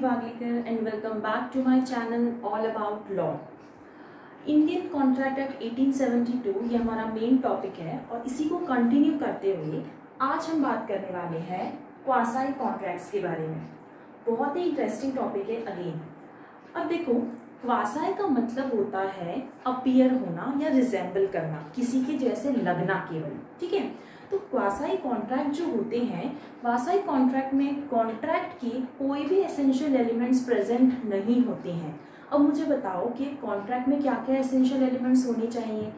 Bhaglekar and welcome back to my channel all about law. Indian contract act 1872 ये हमारा main topic है और इसी को कंटिन्यू करते हुए आज हम बात करने वाले हैं क्वासाई कॉन्ट्रैक्ट्स के बारे में। बहुत ही इंटरेस्टिंग टॉपिक है अगेन। अब देखो, क्वासाई का मतलब होता है अपीयर होना या रिजेंबल करना, किसी के जैसे लगना केवल, ठीक है। तो क्वासाई कॉन्ट्रैक्ट जो होते हैं, क्वासाई कॉन्ट्रैक्ट में कॉन्ट्रैक्ट की कोई भी एसेंशियल एलिमेंट्स प्रेजेंट नहीं होते हैं। अब मुझे बताओ कि कॉन्ट्रैक्ट में क्या क्या एसेंशियल एलिमेंट्स होने चाहिए।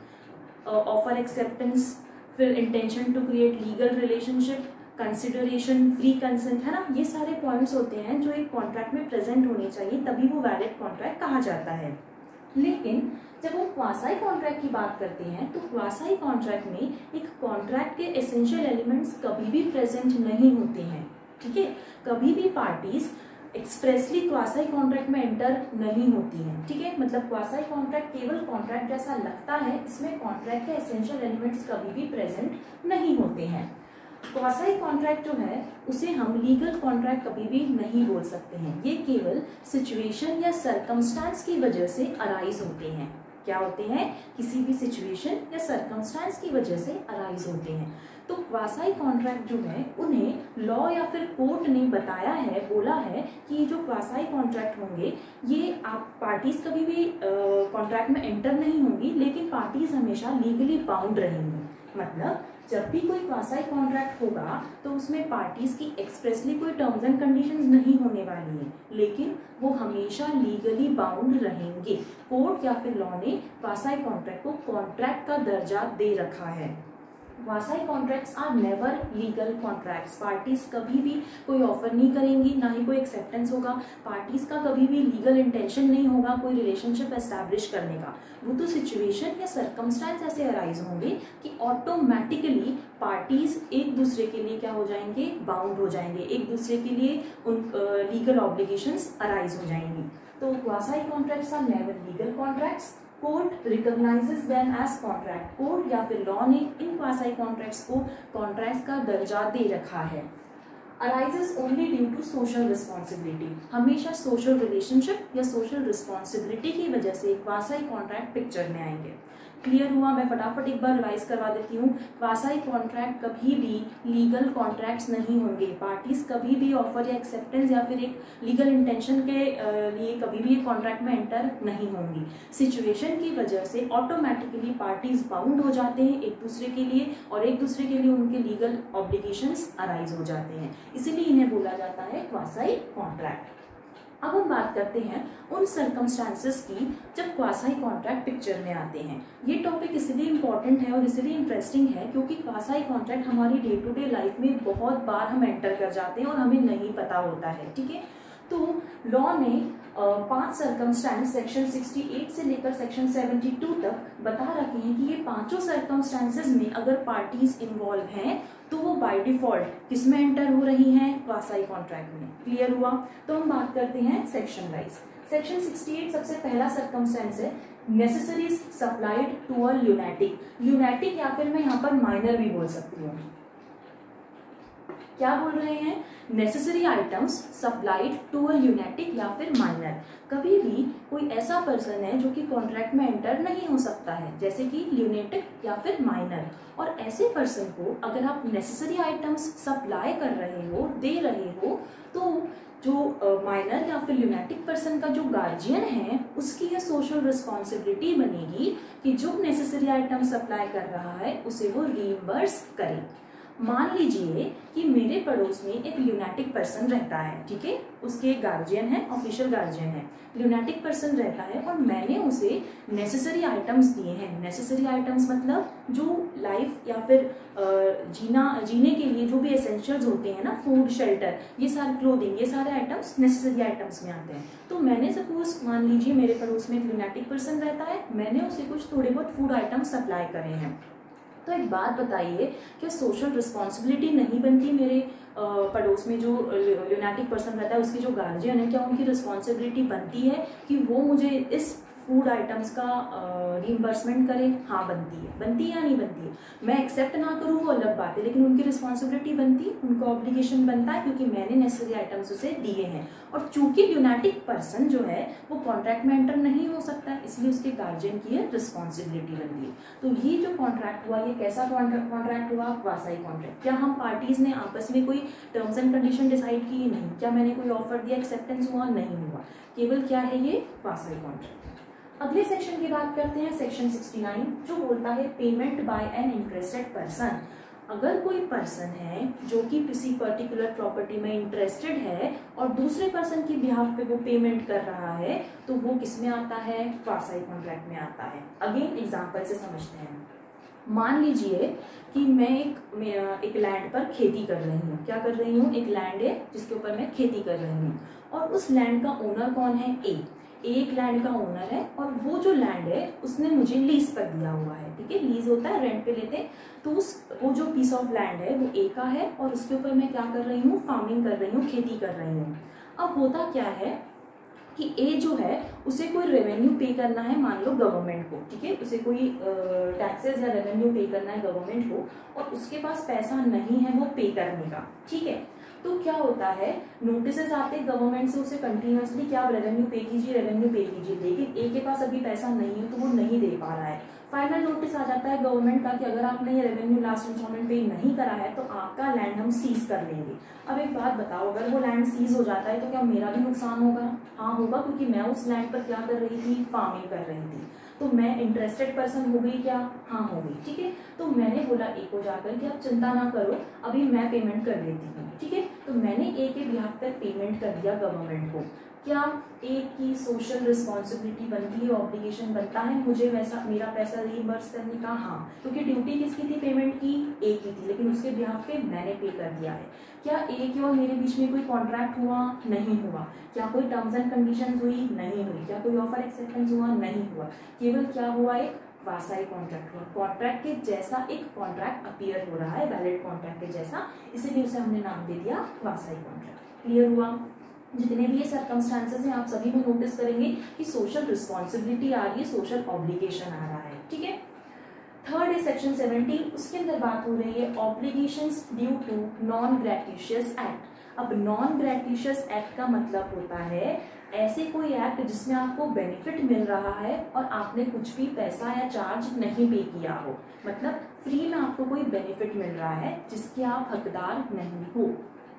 ऑफर एक्सेप्टेंस, फिर intention to create legal relationship, consideration, free consent, है ना। ये सारे पॉइंट्स होते हैं जो एक कॉन्ट्रैक्ट में प्रेजेंट होने चाहिए, तभी वो वैलिड कॉन्ट्रैक्ट कहा जाता है। लेकिन जब हम क्वासाई कॉन्ट्रैक्ट की बात करते हैं तो क्वासाई कॉन्ट्रैक्ट में एक कॉन्ट्रैक्ट के एसेंशियल एलिमेंट्स कभी भी प्रेजेंट नहीं होते हैं, ठीक है। कभी भी पार्टीज एक्सप्रेसली क्वासाई कॉन्ट्रैक्ट में एंटर नहीं होती हैं, ठीक है। मतलब क्वासाई कॉन्ट्रैक्ट केवल कॉन्ट्रैक्ट जैसा लगता है, इसमें कॉन्ट्रैक्ट के एसेंशियल एलिमेंट्स कभी भी प्रेजेंट नहीं होते हैं। क्वासाई कॉन्ट्रैक्ट जो है उसे हम लीगल कॉन्ट्रैक्ट कभी भी नहीं बोल सकते हैं। ये केवल सिचुएशन या सरकमस्टांस की वजह से अराइज होते हैं। क्या होते हैं? किसी भी सिचुएशन या सरकमस्टांस की वजह से अराइज होते हैं। तो क्वासाई कॉन्ट्रैक्ट जो है उन्हें लॉ या फिर कोर्ट ने बताया है, बोला है कि ये जो क्वासाई कॉन्ट्रैक्ट होंगे ये आप पार्टीज कभी भी कॉन्ट्रैक्ट में एंटर नहीं होंगी, लेकिन पार्टीज हमेशा लीगली बाउंड रहेंगी। मतलब जब भी कोई क्वासाई कॉन्ट्रैक्ट होगा तो उसमें पार्टीज की एक्सप्रेसली कोई टर्म्स एंड कंडीशंस नहीं होने वाली है, लेकिन वो हमेशा लीगली बाउंड रहेंगे। कोर्ट या फिर लॉ ने क्वासाई कॉन्ट्रैक्ट को कॉन्ट्रैक्ट का दर्जा दे रखा है। Quasi contracts are never legal contracts. Parties कभी भी कोई ऑफर नहीं करेंगी, ना ही कोई एक्सेप्टेंस होगा। पार्टीज का कभी भी लीगल इंटेंशन नहीं होगा कोई रिलेशनशिप एस्टैब्लिश करने का। वो तो सिचुएशन या सरकमस्टांस ऐसे अराइज होंगे कि ऑटोमेटिकली पार्टीज एक दूसरे के लिए क्या हो जाएंगे, बाउंड हो जाएंगे, एक दूसरे के लिए उन लीगल ऑब्लिगेशंस अराइज हो जाएंगी। तो quasi contracts are never legal contracts. Court recognises them as contract. Court या फिर लॉ ने इन क्वासाई कॉन्ट्रैक्ट्स को कॉन्ट्रैक्ट्स का दर्जा दे रखा है। Arises only due to social responsibility. हमेशा सोशल रिलेशनशिप या सोशल रिस्पॉन्सिबिलिटी की वजह से क्वासाई कॉन्ट्रैक्ट पिक्चर में आएंगे। क्लियर हुआ? मैं फटाफट एक बार रिवाइज करवा देती हूँ। क्वासाई कॉन्ट्रैक्ट कभी भी लीगल कॉन्ट्रैक्ट्स नहीं होंगे। पार्टीज कभी भी ऑफर या एक्सेप्टेंस या फिर एक लीगल इंटेंशन के लिए कभी भी एक कॉन्ट्रैक्ट में एंटर नहीं होंगी। सिचुएशन की वजह से ऑटोमेटिकली पार्टीज बाउंड हो जाते हैं एक दूसरे के लिए और एक दूसरे के लिए उनके लीगल ऑब्लिगेशंस अराइज हो जाते हैं, इसीलिए इन्हें बोला जाता है क्वासाई कॉन्ट्रैक्ट। अब हम बात करते हैं उन सर्कमस्टांसेस की जब क्वासाई कॉन्ट्रैक्ट पिक्चर में आते हैं। ये टॉपिक इसलिए इम्पॉर्टेंट है और इसलिए इंटरेस्टिंग है क्योंकि क्वासाई कॉन्ट्रैक्ट हमारी डे टू डे लाइफ में बहुत बार हम एंटर कर जाते हैं और हमें नहीं पता होता है, ठीक है। तो लॉ ने 5 सर्कमस्टांस सेक्शन 68 से लेकर सेक्शन 72 तक बता रखे हैं कि ये पांचों सर्कमस्टांसेस में अगर पार्टीज इन्वॉल्व हैं तो वो बाय डिफॉल्ट किसमें एंटर हो रही हैं? क्वासाई कॉन्ट्रैक्ट में। क्लियर हुआ? तो हम बात करते हैं सेक्शन वाइज। सेक्शन 68 सबसे पहला सर्कमस्टांस है necessaries supplied to a lunatic. Lunatic या फिर मैं यहाँ पर माइनर भी बोल सकती हूँ। क्या बोल रहे हैं? Necessary items supplied to a lunatic या फिर माइनर। कभी भी कोई ऐसा पर्सन है जो कि कॉन्ट्रैक्ट में एंटर नहीं हो सकता है, जैसे कि ल्यूनेटिक या फिर माइनर। और ऐसे पर्सन को अगर आप नेसेसरी आइटम्स सप्लाई कर रहे हो, दे रहे हो, तो जो माइनर या फिर ल्यूनेटिक पर्सन का जो गार्जियन है उसकी यह सोशल रिस्पॉन्सिबिलिटी बनेगी कि जो नेसेसरी आइटम सप्लाई कर रहा है उसे वो रीइंबर्स करे। मान लीजिए कि मेरे पड़ोस में एक ल्यूनेटिक पर्सन रहता है, ठीक है। उसके गार्जियन है, ऑफिशियल गार्जियन है, ल्यूनेटिक पर्सन रहता है और मैंने उसे नेसेसरी आइटम्स दिए हैं। नेसेसरी आइटम्स मतलब जो लाइफ या फिर जीने के लिए जो भी एसेंशियल्स होते हैं ना, फूड, शेल्टर, ये सारे, क्लोथिंग, ये सारे आइटम्स नेसेसरी आइटम्स में आते हैं। तो मैंने सपोज मान लीजिए मेरे पड़ोस में एक ल्यूनेटिक पर्सन रहता है, मैंने उसे कुछ थोड़े बहुत फूड आइटम्स सप्लाई करे हैं। तो एक बात बताइए, क्या सोशल रिस्पॉन्सिबिलिटी नहीं बनती मेरे पड़ोस में जो ल्यूनेटिक पर्सन रहता है उसकी जो गार्जियन है, क्या उनकी रिस्पॉन्सिबिलिटी बनती है कि वो मुझे इस फूड आइटम्स का रीइंबर्समेंट करे, हाँ बनती है या नहीं बनती है। मैं एक्सेप्ट ना करूँ वो अलग बात है, लेकिन उनकी रिस्पॉन्सिबिलिटी बनती है, उनका ऑब्लिगेशन बनता है, क्योंकि मैंने नेसेसरी आइटम्स उसे दिए हैं। और चूंकि ल्यूनाटिक पर्सन जो है वो कॉन्ट्रैक्ट में एंटर नहीं हो सकता है, इसलिए उसके गार्जियन की रिस्पॉन्सिबिलिटी बनती है। तो ये जो कॉन्ट्रैक्ट हुआ, ये कैसा कॉन्ट्रैक्ट हुआ? Quasi contract. क्या हम पार्टीज ने आपस में कोई टर्म्स एंड कंडीशन डिसाइड की? नहीं। क्या मैंने कोई ऑफर दिया, एक्सेप्टेंस हुआ? नहीं हुआ। केवल क्या है ये? Quasi contract. अगले सेक्शन की बात करते हैं, सेक्शन 69, जो बोलता है payment by an interested person. अगर कोई पर्सन है जो कि किसी पर्टिकुलर प्रॉपर्टी में इंटरेस्टेड है और दूसरे पर्सन की बिहाफ पे वो पेमेंट कर रहा है, तो वो किस में आता है? क्वासी कॉन्ट्रैक्ट में आता है। अगेन एग्जांपल से समझते हैं। मान लीजिए कि मैं एक लैंड पर खेती कर रही हूँ। क्या कर रही हूँ? एक लैंड है जिसके ऊपर मैं खेती कर रही हूँ, और उस लैंड का ओनर कौन है? एक लैंड का ओनर है, और वो जो लैंड है उसने मुझे लीज पर दिया हुआ है। ठीक है, लीज होता है, रेंट पे लेते हैं। तो वो जो पीस ऑफ लैंड है वो ए का है, और उसके ऊपर मैं क्या कर रही हूँ? फार्मिंग कर रही हूँ, खेती कर रही हूँ। अब होता क्या है कि ए जो है उसे कोई रेवेन्यू पे करना है, मान लो गवर्नमेंट को। ठीक है, उसे कोई टैक्सेस या रेवेन्यू पे करना है गवर्नमेंट को, और उसके पास पैसा नहीं है वो पे करने का। ठीक है, तो क्या होता है, नोटिस आते हैं गवर्नमेंट से उसे कंटिन्यूअसली कि आप रेवेन्यू पे कीजिए, रेवेन्यू पे कीजिए, लेकिन ए के पास अभी पैसा नहीं है तो वो नहीं दे पा रहा है। फाइनल नोटिस आ जाता है गवर्नमेंट का कि अगर आपने ये रेवेन्यू लास्ट इंस्टॉलमेंट पे नहीं करा है तो आपका लैंड हम सीज कर लेंगे। अब एक बात बताओ, अगर वो लैंड सीज हो जाता है तो क्या मेरा भी नुकसान होगा? हाँ होगा, क्योंकि मैं उस लैंड पर क्या कर रही थी? फार्मिंग कर रही थी। तो मैं इंटरेस्टेड पर्सन हो गई क्या? हाँ हो गई। ठीक है, तो मैंने बोला ए को जाकर कि आप चिंता ना करो, अभी मैं पेमेंट कर देती हूँ। ठीक है, तो मैंने ए के बिहाफ पर पेमेंट कर दिया गवर्नमेंट को। क्या ए की सोशल रिस्पॉन्सिबिलिटी बनती है, ऑब्लिगेशन बनता है मुझे वैसा मेरा पैसा रीइंबर्स करने का? हाँ, क्योंकि ड्यूटी किसकी थी पेमेंट की? ए की थी, लेकिन उसके बिहाफ पे मैंने पे कर दिया है। क्या ए की और मेरे बीच में कोई कॉन्ट्रैक्ट हुआ? नहीं हुआ। क्या कोई टर्म्स एंड कंडीशंस हुई? नहीं हुई। क्या कोई ऑफर एक्सेप्टेंस हुआ? नहीं हुआ। केवल क्या हुआ? एक क्वासी कॉन्ट्रैक्ट हुआ। कॉन्ट्रैक्ट के जैसा एक कॉन्ट्रैक्ट अपीयर हो रहा है, वैलिड कॉन्ट्रैक्ट के जैसा, इसीलिए उसे हमने नाम दे दिया क्वासी कॉन्ट्रैक्ट। क्लियर हुआ? जितने भी ये सर्कमस्टांसेस हैं आप सभी में नोटिस करेंगे कि सोशल रिस्पॉन्सिबिलिटी आ रही है, सोशल ऑब्लिगेशन आ रहा है। ठीक है, थर्ड है सेक्शन 17, उसके अंदर बात हो रही है obligations due to non gratuitous act. अब नॉन ग्रेटिशियस एक्ट का मतलब होता है ऐसे कोई एक्ट जिसमें आपको बेनिफिट मिल रहा है और आपने कुछ भी पैसा या चार्ज नहीं पे किया हो, मतलब फ्री में आपको कोई बेनिफिट मिल रहा है जिसके आप हकदार नहीं हो।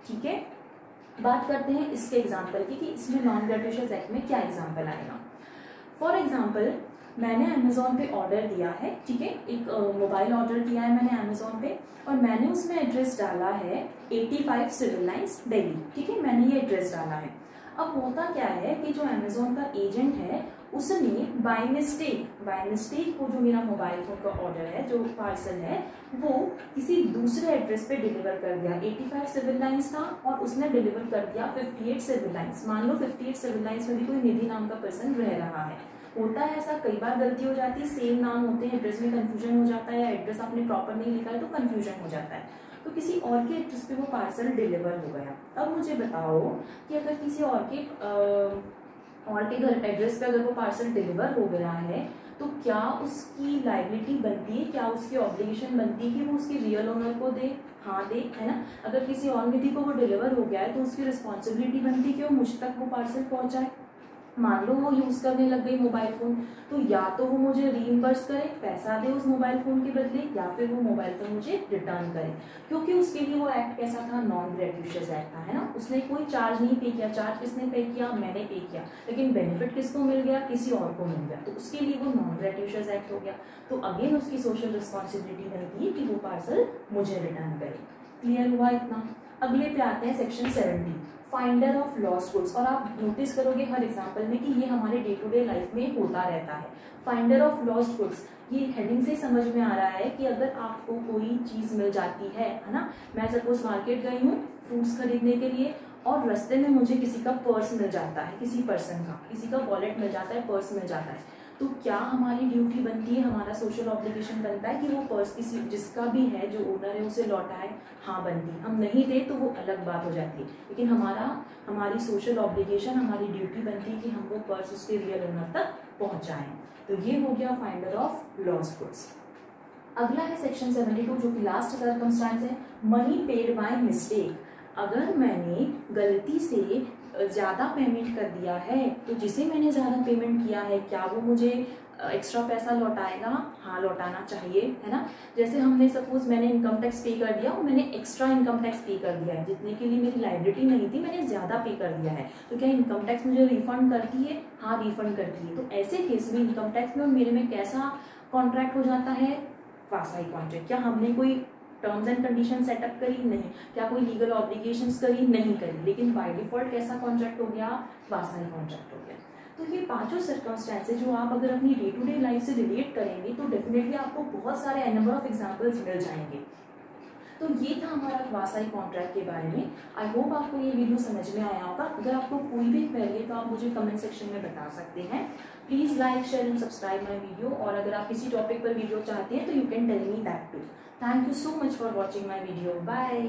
ठीक है, बात करते हैं इसके एग्जाम्पल की कि इसमें नॉन ग्रेटिशियस एक्ट में क्या एग्जाम्पल आएगा। फॉर एग्जाम्पल, मैंने अमेजोन पे ऑर्डर दिया है। ठीक है, एक मोबाइल ऑर्डर किया है मैंने अमेजोन पे, और मैंने उसमें एड्रेस डाला है 85 सिविल लाइन्स दिल्ली। ठीक है, मैंने ये एड्रेस डाला है। अब होता क्या है कि जो अमेजोन का एजेंट है उसने बाय मिस्टेक वो जो मेरा मोबाइल फोन का ऑर्डर है, जो पार्सल है, वो किसी दूसरे एड्रेस पे डिलीवर कर दिया। 85 सिविल लाइन्स था और उसने डिलीवर कर दिया 58 सिविल लाइन्स। मान लो 58 सिविल लाइन्स में भी कोई निधि नाम का पर्सन रह रहा है। होता है ऐसा, कई बार गलती हो जाती है, सेम नाम होते हैं, एड्रेस में कंफ्यूजन हो जाता है, या एड्रेस आपने प्रॉपर नहीं लिखा है तो कंफ्यूजन हो जाता है। तो किसी और के एड्रेस पे वो पार्सल डिलीवर हो गया। अब मुझे बताओ कि अगर किसी और के घर एड्रेस पे अगर वो पार्सल डिलीवर हो गया है तो क्या उसकी लायबिलिटी बनती है, क्या उसकी ऑब्लिगेशन बनती है कि वो उसके रियल ओनर को दे? हाँ दे, है ना। अगर किसी और निधि को वो डिलीवर हो गया है तो उसकी रिस्पॉन्सिबिलिटी बनती है कि वो मुझ तक वो पार्सल पहुंचाए। मान लो वो यूज करने लग गई मोबाइल फोन, तो या तो वो मुझे रीइंबर्स करे, पैसा दे उस मोबाइल फोन के बदले, या फिर वो मोबाइल फोन मुझे रिटर्न करे, क्योंकि उसके लिए वो एक्ट कैसा था? नॉन ग्रेटिशियस एक्ट था, है ना। उसने कोई चार्ज नहीं पे किया। चार्ज किसने पे किया? मैंने पे किया, लेकिन बेनिफिट किसको मिल गया? किसी और को मिल गया, तो उसके लिए वो नॉन ग्रेटिशियस एक्ट हो गया। तो अगेन उसकी सोशल रिस्पॉन्सिबिलिटी बनती है कि वो पार्सल मुझे रिटर्न करे। क्लियर हुआ इतना? अगले पे आते हैं section 70, finder of lost goods. और आप नोटिस करोगे हर एग्जाम्पल में कि ये हमारे डे टू डे लाइफ में होता रहता है। फाइंडर ऑफ लॉस्ट गुड्स, ये हेडिंग से समझ में आ रहा है कि अगर आपको कोई चीज मिल जाती है ना, मैं सपोज मार्केट गई हूँ फ्रूट्स खरीदने के लिए, और रास्ते में मुझे किसी का पर्स मिल जाता है, किसी पर्सन का, किसी का वॉलेट मिल जाता है, पर्स मिल जाता है, तो क्या हमारी ड्यूटी बनती है, हमारा सोशल ऑब्लिगेशन बनता है कि वो पर्स किसी जिसका भी है, जो ओनर है, उसे लौटाए? हाँ बनती है। हम नहीं दे तो वो अलग बात हो जाती है, लेकिन हमारी सोशल ऑब्लिगेशन, हमारी ड्यूटी बनती है कि हम वो पर्स उसके रियल ओनर तक पहुंचाएं। तो ये हो गया फाइंडर ऑफ लॉस्ट गुड्स। अगला है सेक्शन 72 जो कि लास्ट सर्कमस्टांस है, मनी पेड बाय मिस्टेक। अगर मैंने गलती से ज़्यादा पेमेंट कर दिया है तो जिसे मैंने ज़्यादा पेमेंट किया है क्या वो मुझे एक्स्ट्रा पैसा लौटाएगा? हाँ, लौटाना चाहिए, है ना। जैसे हमने सपोज मैंने इनकम टैक्स पे कर दिया और मैंने एक्स्ट्रा इनकम टैक्स पे कर दिया है, जितने के लिए मेरी लायबिलिटी नहीं थी मैंने ज़्यादा पे कर दिया है, तो क्या इनकम टैक्स मुझे रिफंड करती है? हाँ, रिफंड करती है। तो ऐसे केस में इनकम टैक्स में और मेरे में कैसा कॉन्ट्रैक्ट हो जाता है? वासाई कॉन्ट्रैक्ट। क्या हमने कोई टर्म्स एंड कंडीशन सेटअप करी? नहीं। क्या कोई लीगल ऑब्लिगेशंस करी? नहीं करी। लेकिन बाय डिफॉल्ट कैसा कॉन्ट्रैक्ट हो गया? वासाई कॉन्ट्रैक्ट हो गया। तो ये पांचों सर्कमस्टेंसेस जो आप अगर अपनी डे टू डे लाइफ से रिलेट करेंगे तो डेफिनेटली आपको बहुत सारे नंबर ऑफ एग्जांपल्स मिल जाएंगे। तो ये था हमारा वासाई कॉन्ट्रैक्ट के बारे में। आई होप आपको ये वीडियो समझ में आया होगा। अगर आपको कोई भी क्वेरी है तो आप मुझे कमेंट सेक्शन में बता सकते हैं। Please like, share and subscribe my video. और अगर आप किसी टॉपिक पर वीडियो चाहते हैं तो you can tell me that too. Thank you so much for watching my video. Bye.